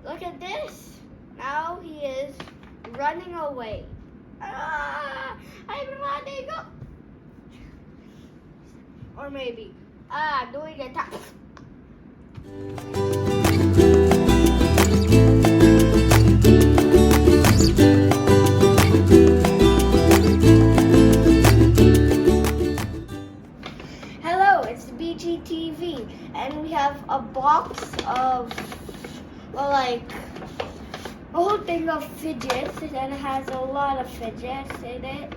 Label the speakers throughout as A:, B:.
A: Look at this. Now he is running away. I'm running up. Or maybe, doing a tap. Hello, it's BGTV, and we have a box of, like, a whole thing of fidgets, and it has a lot of fidgets in it.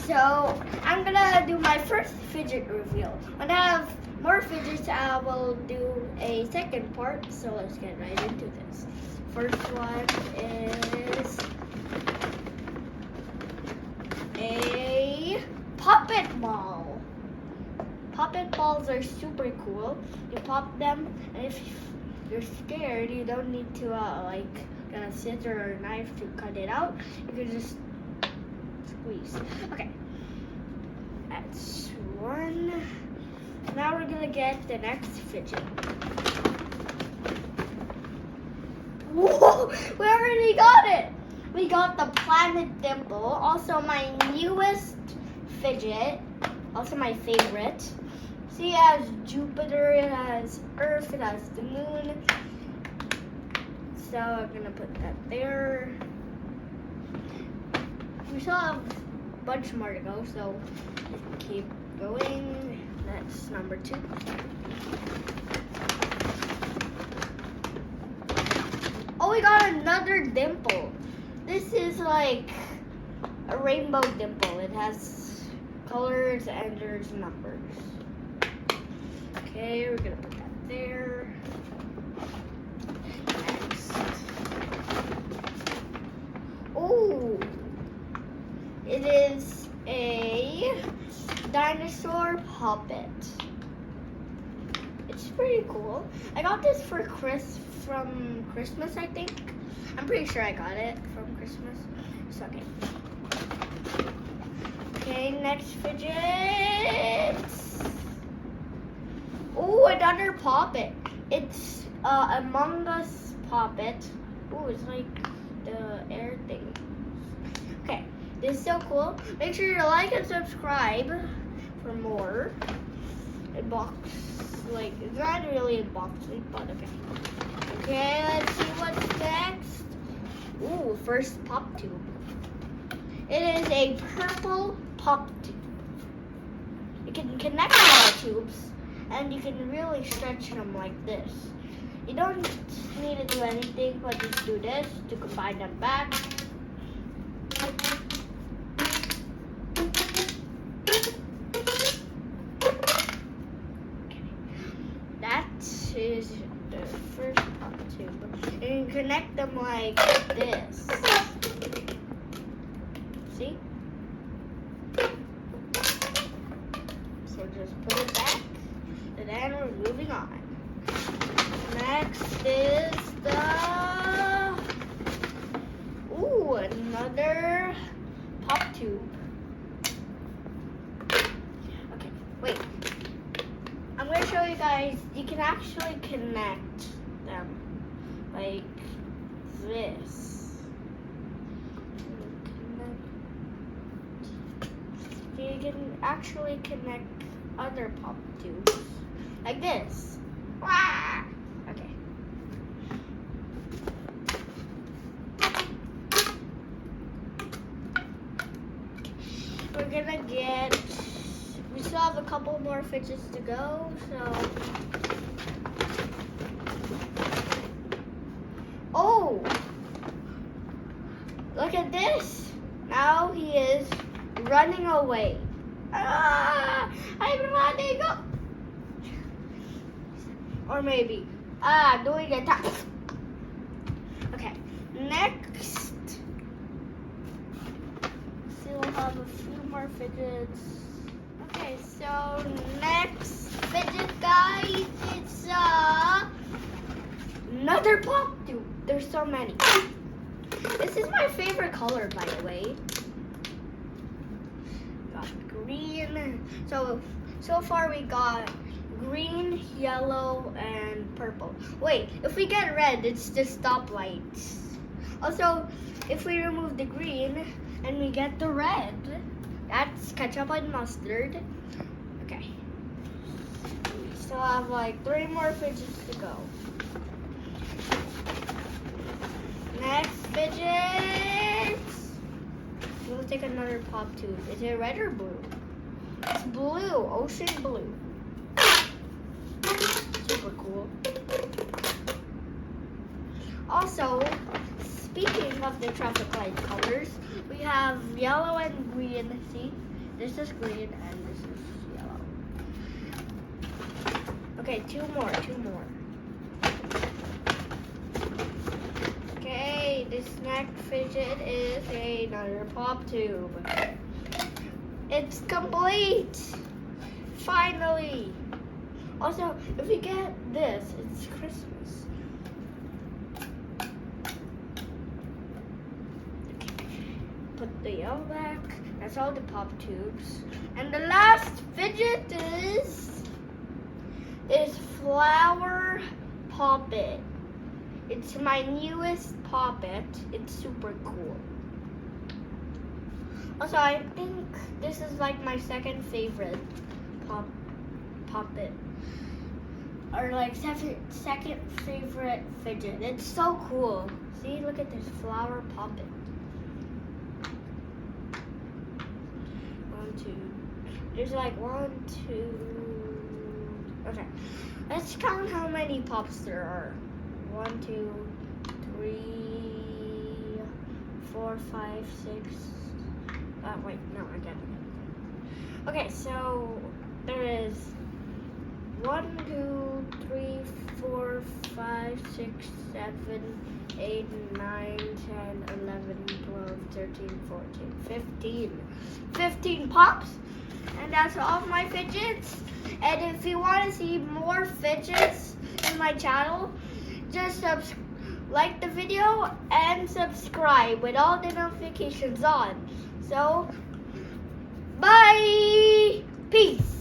A: So I'm gonna do my first fidget reveal. When I have more fidgets, I will do a second part. So let's get right into this. First one is a puppet ball. Puppet balls are super cool. You pop them, and if you're scared, you don't need to get a scissor or a knife to cut it out. You can just squeeze. Okay, that's one. Now we're gonna get the next fidget. Whoa, we already got it. We got the planet dimple. Also my newest fidget. Also my favorite. See, it has Jupiter, it has Earth, it has the moon. So I'm gonna put that there. We still have a bunch more to go, so keep going. That's number 2. Oh, we got another dimple. This is like a rainbow dimple. It has colors and there's numbers. Okay, we're gonna put that there. Next. Oh, it is a dinosaur puppet. It's pretty cool. I got this from Christmas, I think. I'm pretty sure I got it from Christmas. It's okay. Okay, next fidget. Oh, another puppet. It's Among Us puppet. Oh, it's like the air thing. Okay, this is so cool. Make sure to like and subscribe for more. A box, like, it's not really a box, but okay. Okay, let's see what's next. Ooh, first pop tube. It is a purple pop tube. You can connect all the tubes, and you can really stretch them like this. You don't need to do anything, but just do this to combine them back. That is the first pop tube. And you connect them like this. See? So just put it back, and then we're moving on. Next is another pop tube. Okay, wait. I'm going to show you guys, you can actually connect them like this. You can actually connect other pop tubes like this. Okay. We're gonna we still have a couple more fidgets to go, so. Oh, look at this. Now he is running away. I'm running up. Or maybe, doing a tap. Okay, next. Still have a few more fidgets. Okay, so next fidget, guys, it's another pop tube. There's so many. This is my favorite color, by the way. Got green. So far we got green, yellow, and purple. Wait, if we get red, it's the stoplights. Also, if we remove the green and we get the red, that's ketchup and mustard. Okay. We still have like 3 more fidgets to go. Next fidgets. We'll take another pop tube. Is it red or blue? It's blue, ocean blue. Super cool. Also, speaking of the traffic light colors, we have yellow and green. See, this is green and this is yellow. Okay, 2 more. Okay, this next fidget is another pop tube. It's complete! Finally! Also, if we get this, it's Christmas. Put the yellow back. That's all the pop tubes. And the last fidget is Flower Poppet. It's my newest Poppet. It's super cool. Also, I think this is like my second favorite Poppet. Or like second favorite fidget. It's so cool. See, look at this Flower Poppet. 1, 2. There's like 1, 2. Okay. Let's count how many pops there are. 1, 2, 3, 4, 5, 6. Wait, no, I got it. Okay, so there is 1, 2, 3, 4, 5, 6, 7, 8, 9, 10, 11, 12, 13, 14, 15. 15 pops. And that's all of my fidgets. And if you want to see more fidgets in my channel, just like the video and subscribe with all the notifications on. So, bye! Peace!